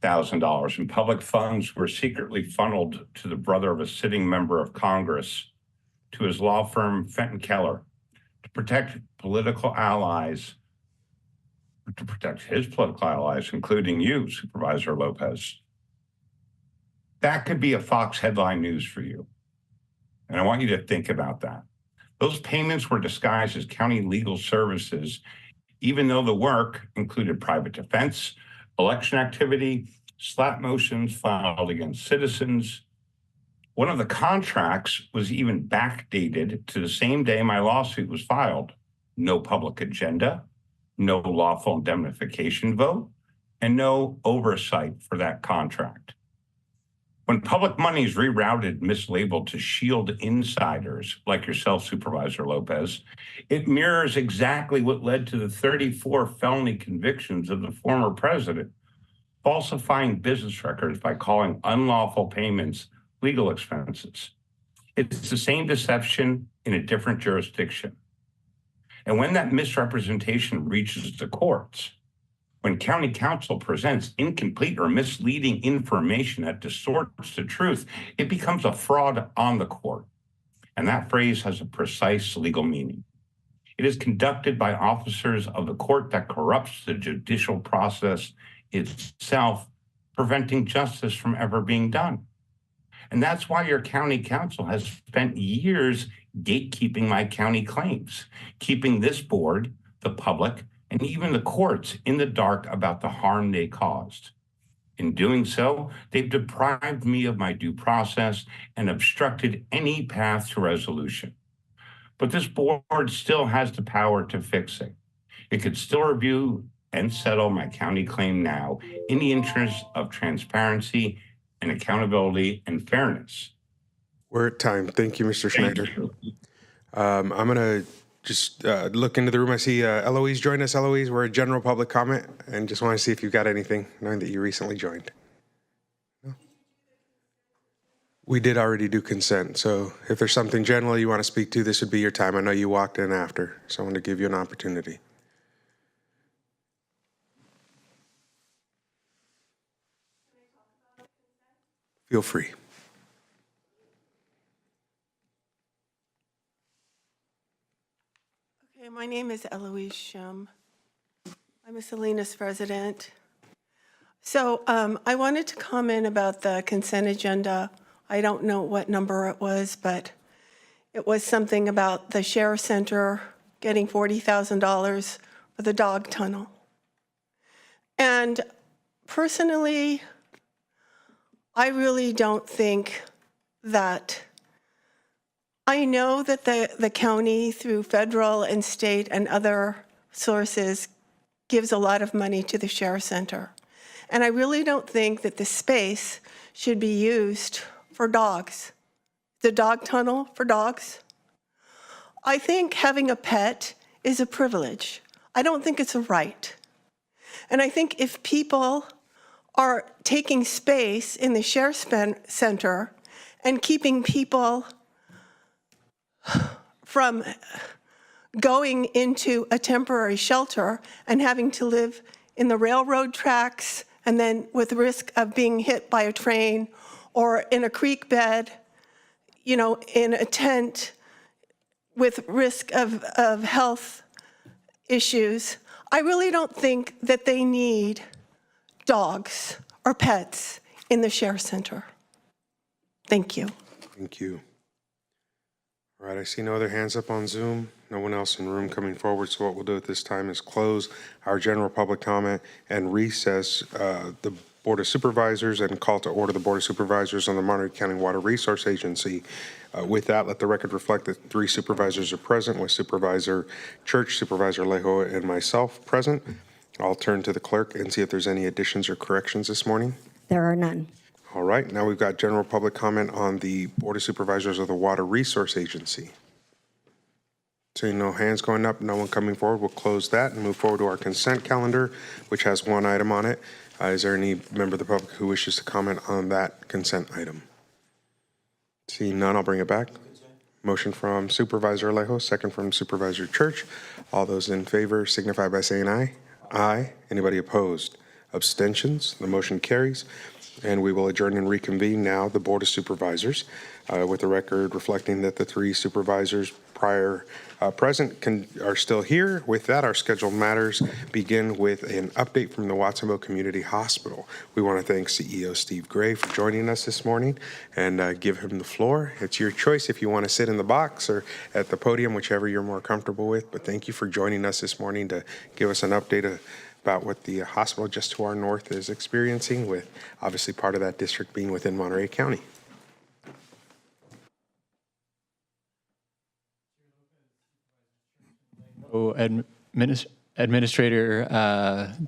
and public funds were secretly funneled to the brother of a sitting member of Congress, to his law firm, Fenton Keller, to protect his political allies, including you, Supervisor Lopez. That could be a Fox headline news for you. And I want you to think about that. Those payments were disguised as county legal services, even though the work included private defense, election activity, slap motions filed against citizens. One of the contracts was even backdated to the same day my lawsuit was filed. No public agenda, no lawful indemnification vote, and no oversight for that contract. When public money is rerouted, mislabeled to shield insiders like yourself, Supervisor Lopez, it mirrors exactly what led to the 34 felony convictions of the former president, falsifying business records by calling unlawful payments legal expenses. It's the same deception in a different jurisdiction. And when that misrepresentation reaches the courts, when county counsel presents incomplete or misleading information that distorts the truth, it becomes a fraud on the court. And that phrase has a precise legal meaning. It is conducted by officers of the court that corrupts the judicial process itself, preventing justice from ever being done. And that's why your county counsel has spent years gatekeeping my county claims, keeping this board, the public, and even the courts in the dark about the harm they caused. In doing so, they've deprived me of my due process and obstructed any path to resolution. But this board still has the power to fix it. It could still review and settle my county claim now in the interest of transparency and accountability and fairness. We're at time. Thank you, Mr. Schneider. I'm going to just look into the room. I see Eloise joined us. Eloise, we're a general public comment, and just want to see if you've got anything, knowing that you recently joined. No? We did already do consent, so if there's something general you want to speak to, this would be your time. I know you walked in after, so I want to give you an opportunity. Feel free. Okay, my name is Eloise Shum. I'm a Salinas resident. So I wanted to comment about the consent agenda. I don't know what number it was, but it was something about the Share Center getting $40,000 for the dog tunnel. And personally, I really don't think that, I know that the county through federal and state and other sources gives a lot of money to the Share Center. And I really don't think that the space should be used for dogs. The dog tunnel for dogs. I think having a pet is a privilege. I don't think it's a right. And I think if people are taking space in the Share Center and keeping people from going into a temporary shelter and having to live in the railroad tracks and then with risk of being hit by a train or in a creek bed, you know, in a tent with risk of health issues, I really don't think that they need dogs or pets in the Share Center. Thank you. Thank you. All right, I see no other hands up on Zoom. No one else in the room coming forward. So what we'll do at this time is close our general public comment and recess the Board of Supervisors and call to order the Board of Supervisors on the Monterey County Water Resource Agency. With that, let the record reflect that 3 supervisors are present, with Supervisor Church, Supervisor Lejo, and myself present. I'll turn to the clerk and see if there's any additions or corrections this morning. There are none. All right, now we've got general public comment on the Board of Supervisors of the Water Resource Agency. Seeing no hands going up, no one coming forward, we'll close that and move forward to our consent calendar, which has 1 item on it. Is there any member of the public who wishes to comment on that consent item? Seeing none, I'll bring it back. Motion from Supervisor Alejo, second from Supervisor Church. All those in favor signify by saying aye. Aye. Anybody opposed? Abstentions? The motion carries. And we will adjourn and reconvene now the Board of Supervisors with the record reflecting that the 3 supervisors present are still here. With that, our scheduled matters begin with an update from the Watsonville Community Hospital. We want to thank CEO Steve Gray for joining us this morning and give him the floor. It's your choice if you want to sit in the box or at the podium, whichever you're more comfortable with. But thank you for joining us this morning to give us an update about what the hospital just to our north is experiencing, with obviously part of that district being within Monterey County. Administrator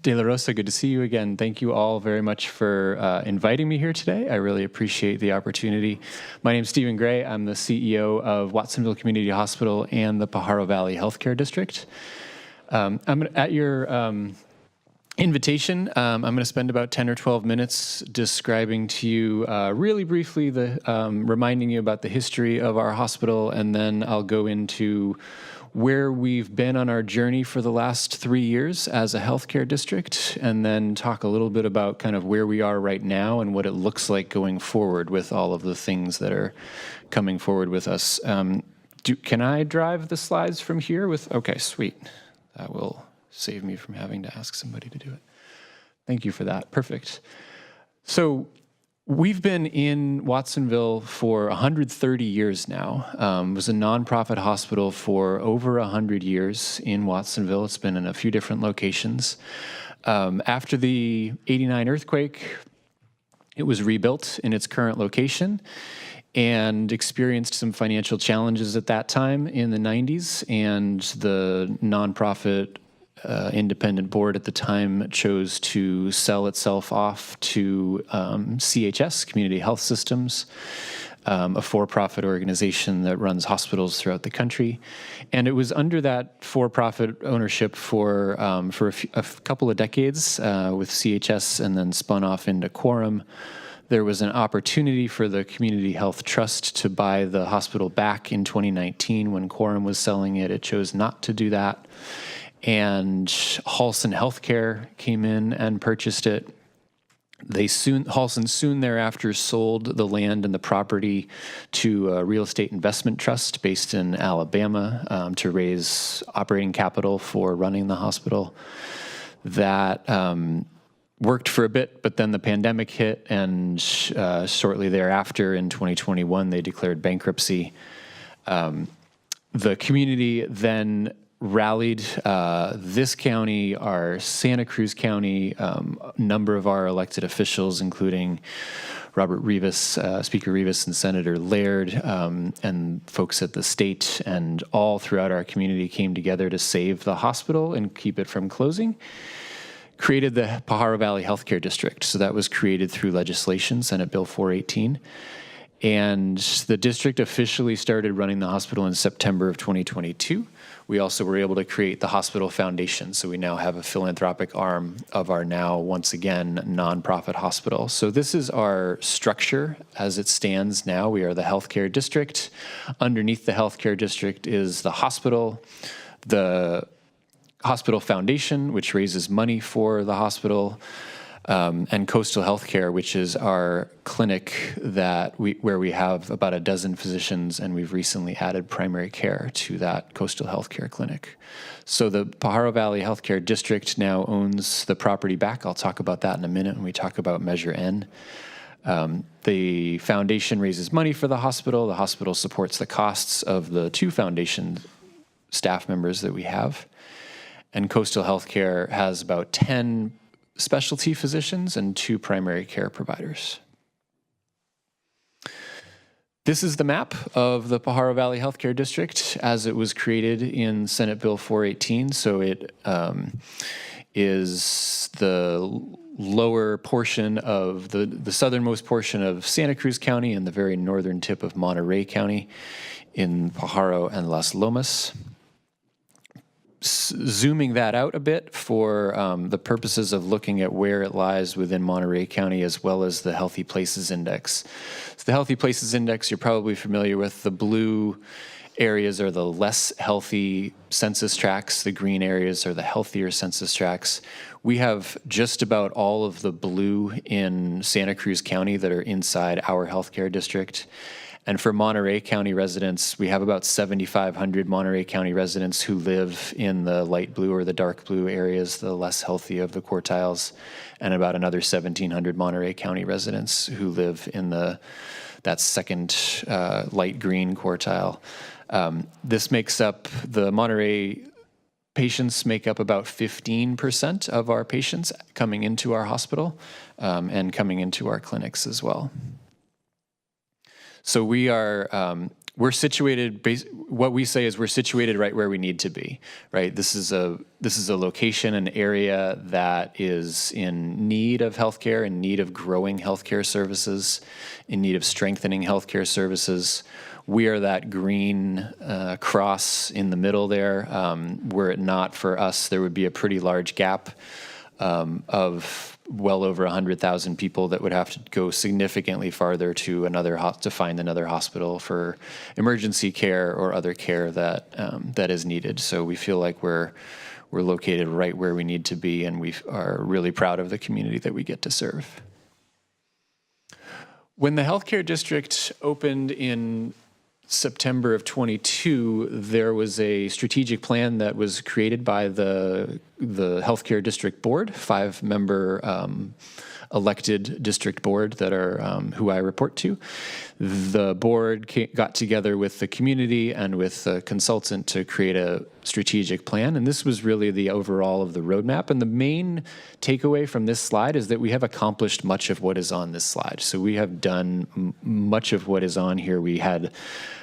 De La Rosa, good to see you again. Thank you all very much for inviting me here today. I really appreciate the opportunity. My name is Stephen Gray. I'm the CEO of Watsonville Community Hospital and the Pajaro Valley Healthcare District. At your invitation, I'm going to spend about 10 or 12 minutes describing to you really briefly, reminding you about the history of our hospital, and then I'll go into where we've been on our journey for the last 3 years as a healthcare district, and then talk a little bit about kind of where we are right now and what it looks like going forward with all of the things that are coming forward with us. Can I drive the slides from here okay, sweet. That will save me from having to ask somebody to do it. Thank you for that. Perfect. So we've been in Watsonville for 130 years now. It was a nonprofit hospital for over 100 years in Watsonville. It's been in a few different locations. After the '89 earthquake, it was rebuilt in its current location and experienced some financial challenges at that time in the 90s, and the nonprofit independent board at the time chose to sell itself off to CHS, Community Health Systems, a for-profit organization that runs hospitals throughout the country. And it was under that for-profit ownership for a couple of decades with CHS, and then spun off into Quorum. There was an opportunity for the Community Health Trust to buy the hospital back in 2019 when Quorum was selling it. It chose not to do that. And Halson Healthcare came in and purchased it. Halson soon thereafter sold the land and the property to a real estate investment trust based in Alabama to raise operating capital for running the hospital. That worked for a bit, but then the pandemic hit, and shortly thereafter in 2021, they declared bankruptcy. The community then rallied this county, our Santa Cruz County, a number of our elected officials, including Robert Rivas, Speaker Rivas, and Senator Laird, and folks at the state, and all throughout our community came together to save the hospital and keep it from closing. Created the Pajaro Valley Healthcare District. So that was created through legislation, Senate Bill 418. And the district officially started running the hospital in September of 2022. We also were able to create the Hospital Foundation. So we now have a philanthropic arm of our now, once again, nonprofit hospital. So this is our structure as it stands now. We are the healthcare district. Underneath the healthcare district is the hospital, the Hospital Foundation, which raises money for the hospital, and Coastal Healthcare, which is our clinic where we have about a dozen physicians, and we've recently added primary care to that Coastal Healthcare clinic. So the Pajaro Valley Healthcare District now owns the property back. I'll talk about that in a minute when we talk about Measure N. The foundation raises money for the hospital. The hospital supports the costs of the 2 foundation staff members that we have. And Coastal Healthcare has about 10 specialty physicians and 2 primary care providers. This is the map of the Pajaro Valley Healthcare District as it was created in Senate Bill 418. So it is the lower portion of the southernmost portion of Santa Cruz County and the very northern tip of Monterey County in Pajaro and Las Lomas. Zooming that out a bit for the purposes of looking at where it lies within Monterey County, as well as the Healthy Places Index. So the Healthy Places Index, you're probably familiar with. The blue areas are the less healthy census tracts. The green areas are the healthier census tracts. We have just about all of the blue in Santa Cruz County that are inside our healthcare district. And for Monterey County residents, we have about 7,500 Monterey County residents who live in the light blue or the dark blue areas, the less healthy of the quartiles, and about another 1,700 Monterey County residents who live in that second light green quartile. This makes up, the Monterey patients make up about 15% of our patients coming into our hospital and coming into our clinics as well. So we are, we're situated, what we say is we're situated right where we need to be, right? This is a location, an area that is in need of healthcare, in need of growing healthcare services, in need of strengthening healthcare services. We are that green cross in the middle there. Were it not for us, there would be a pretty large gap of well over 100,000 people that would have to go significantly farther to to find another hospital for emergency care or other care that is needed. So we feel like we're located right where we need to be, and we are really proud of the community that we get to serve. When the healthcare district opened in September of 22, there was a strategic plan that was created by the healthcare district board, 5-member elected district board that are who I report to. The board got together with the community and with a consultant to create a strategic plan, and this was really the overall of the roadmap. And the main takeaway from this slide is that we have accomplished much of what is on this slide. So we have done much of what is on here. We had,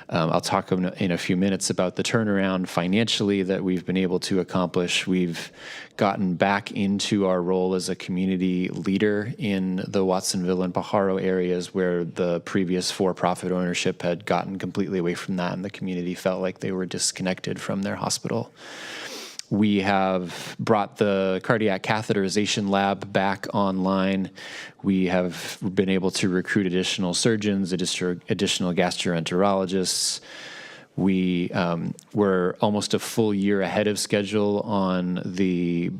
I'll talk in a few minutes about the turnaround financially that we've been able to accomplish. We've gotten back into our role as a community leader in the Watsonville and Pajaro areas where the previous for-profit ownership had gotten completely away from that, and the community felt like they were disconnected from their hospital. We have brought the cardiac catheterization lab back online. We have been able to recruit additional surgeons, additional gastroenterologists. We were almost a full year ahead of schedule on the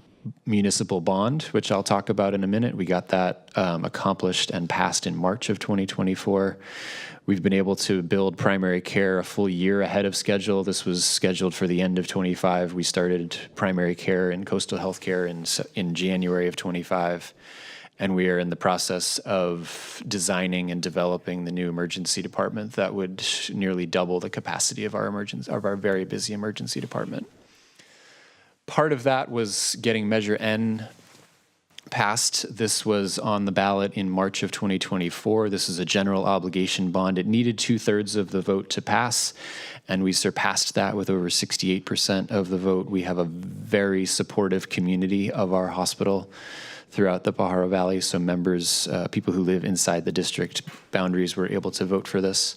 municipal bond, which I'll talk about in a minute. We got that accomplished and passed in March of 2024. We've been able to build primary care a full year ahead of schedule. This was scheduled for the end of 25. We started primary care in coastal healthcare in January of 25. And we are in the process of designing and developing the new emergency department that would nearly double the capacity of our very busy emergency department. Part of that was getting Measure N passed. This was on the ballot in March of 2024. This is a general obligation bond. It needed 2/3 of the vote to pass, and we surpassed that with over 68% of the vote. We have a very supportive community of our hospital throughout the Pajaro Valley, so members, people who live inside the district boundaries were able to vote for this.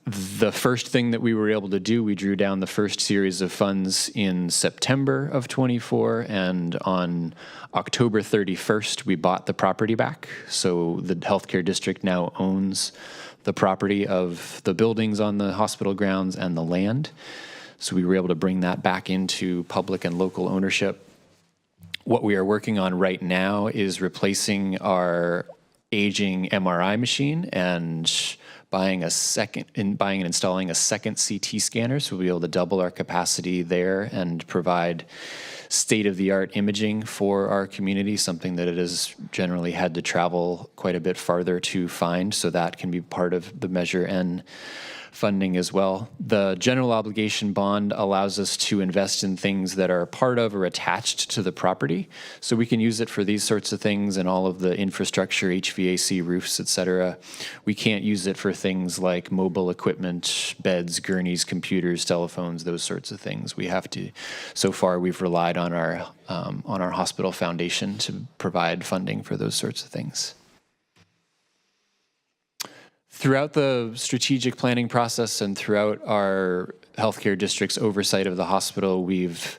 The first thing that we were able to do, we drew down the first series of funds in September of 24, and on October 31st, we bought the property back. So the healthcare district now owns the property of the buildings on the hospital grounds and the land. So we were able to bring that back into public and local ownership. What we are working on right now is replacing our aging MRI machine and buying and installing a second CT scanner, so we'll be able to double our capacity there and provide state-of-the-art imaging for our community, something that it has generally had to travel quite a bit farther to find, so that can be part of the Measure N funding as well. The general obligation bond allows us to invest in things that are part of or attached to the property. So we can use it for these sorts of things and all of the infrastructure, HVAC, roofs, et cetera. We can't use it for things like mobile equipment, beds, gurneys, computers, telephones, those sorts of things. We have to, so far we've relied on our hospital foundation to provide funding for those sorts of things. Throughout the strategic planning process and throughout our healthcare district's oversight of the hospital, we've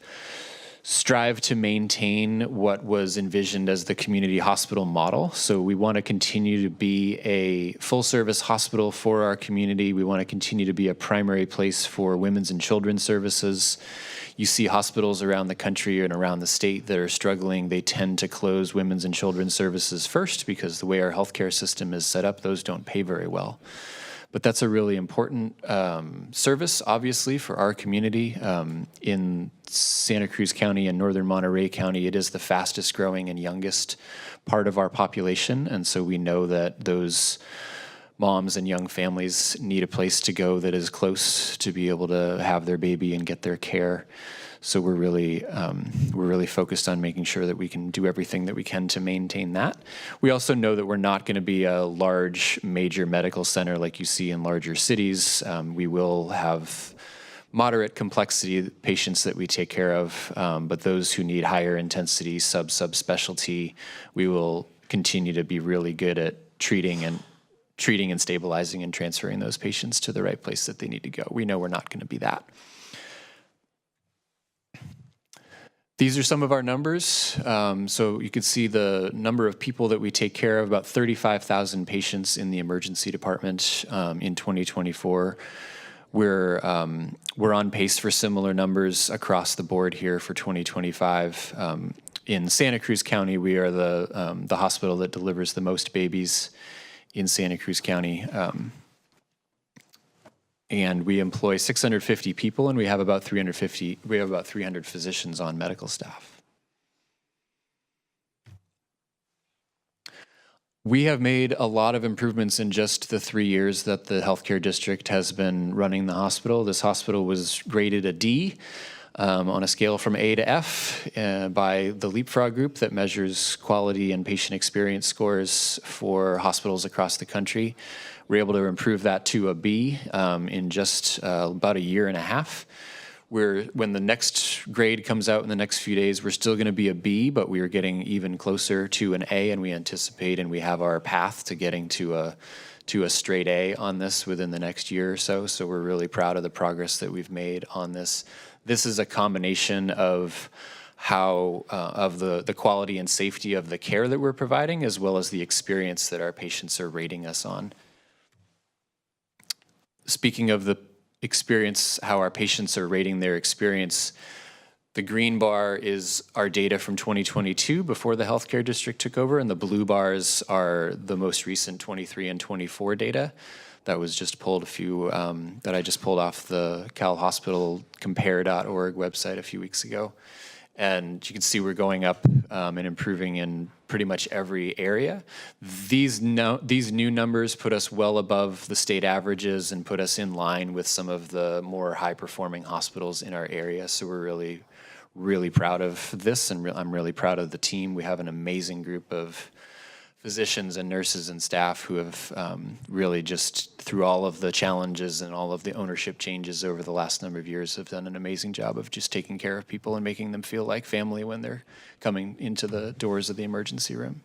strive to maintain what was envisioned as the community hospital model. So we want to continue to be a full-service hospital for our community. We want to continue to be a primary place for women's and children's services. You see hospitals around the country and around the state that are struggling. They tend to close women's and children's services first because the way our healthcare system is set up, those don't pay very well. But that's a really important service, obviously, for our community. In Santa Cruz County and northern Monterey County, it is the fastest growing and youngest part of our population. And so we know that those moms and young families need a place to go that is close to be able to have their baby and get their care. So we're really focused on making sure that we can do everything that we can to maintain that. We also know that we're not going to be a large, major medical center like you see in larger cities. We will have moderate complexity patients that we take care of, but those who need higher intensity subspecialty, we will continue to be really good at treating and stabilizing and transferring those patients to the right place that they need to go. We know we're not going to be that. These are some of our numbers. So you can see the number of people that we take care of, about 35,000 patients in the emergency department in 2024. We're on pace for similar numbers across the board here for 2025. In Santa Cruz County, we are the hospital that delivers the most babies in Santa Cruz County. And we employ 650 people, and we have about 300 physicians on medical staff. We have made a lot of improvements in just the 3 years that the healthcare district has been running the hospital. This hospital was graded a D on a scale from A to F by the Leapfrog group that measures quality and patient experience scores for hospitals across the country. We're able to improve that to a B in just about a year and a half. When the next grade comes out in the next few days, we're still going to be a B, but we are getting even closer to an A, and we anticipate and we have our path to getting to a straight A on this within the next year or so. So we're really proud of the progress that we've made on this. This is a combination of of the quality and safety of the care that we're providing, as well as the experience that our patients are rating us on. Speaking of the experience, how our patients are rating their experience, the green bar is our data from 2022 before the healthcare district took over, and the blue bars are the most recent 23 and 24 data. That was just pulled that I just pulled off the Cal Hospital Compare.org website a few weeks ago. And you can see we're going up and improving in pretty much every area. These new numbers put us well above the state averages and put us in line with some of the more high-performing hospitals in our area. So we're really, really proud of this, and I'm really proud of the team. We have an amazing group of physicians and nurses and staff who have really just, through all of the challenges and all of the ownership changes over the last number of years, have done an amazing job of just taking care of people and making them feel like family when they're coming into the doors of the emergency room.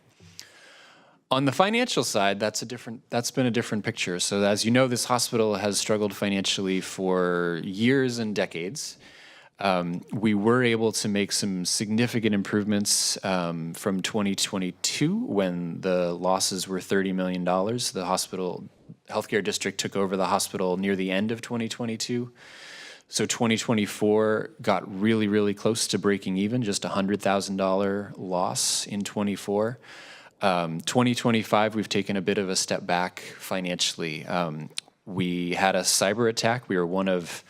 On the financial side, that's been a different picture. So as you know, this hospital has struggled financially for years and decades. We were able to make some significant improvements from 2022 when the losses were $30 million. The healthcare district took over the hospital near the end of 2022. So 2024 got really, really close to breaking even, just a $100,000 loss in 24. 2025, we've taken a bit of a step back financially. We had a cyber attack. We were one of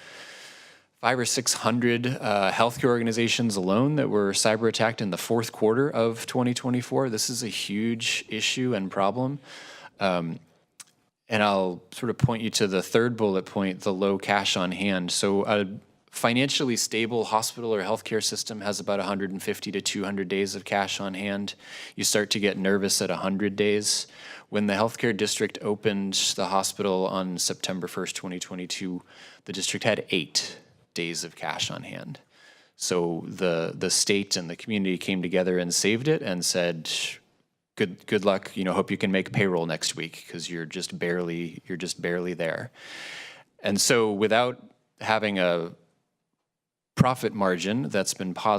500 or 600 healthcare organizations alone that were cyber attacked in the fourth quarter of 2024. This is a huge issue and problem. And I'll sort of point you to the third bullet point, the low cash on hand. So a financially stable hospital or healthcare system has about 150 to 200 days of cash on hand. You start to get nervous at 100 days. When the healthcare district opened the hospital on September 1st, 2022, the district had 8 days of cash on hand. So the state and the community came together and saved it and said, good luck, hope you can make payroll next week because you're just barely there. And so without having a profit margin that's been positive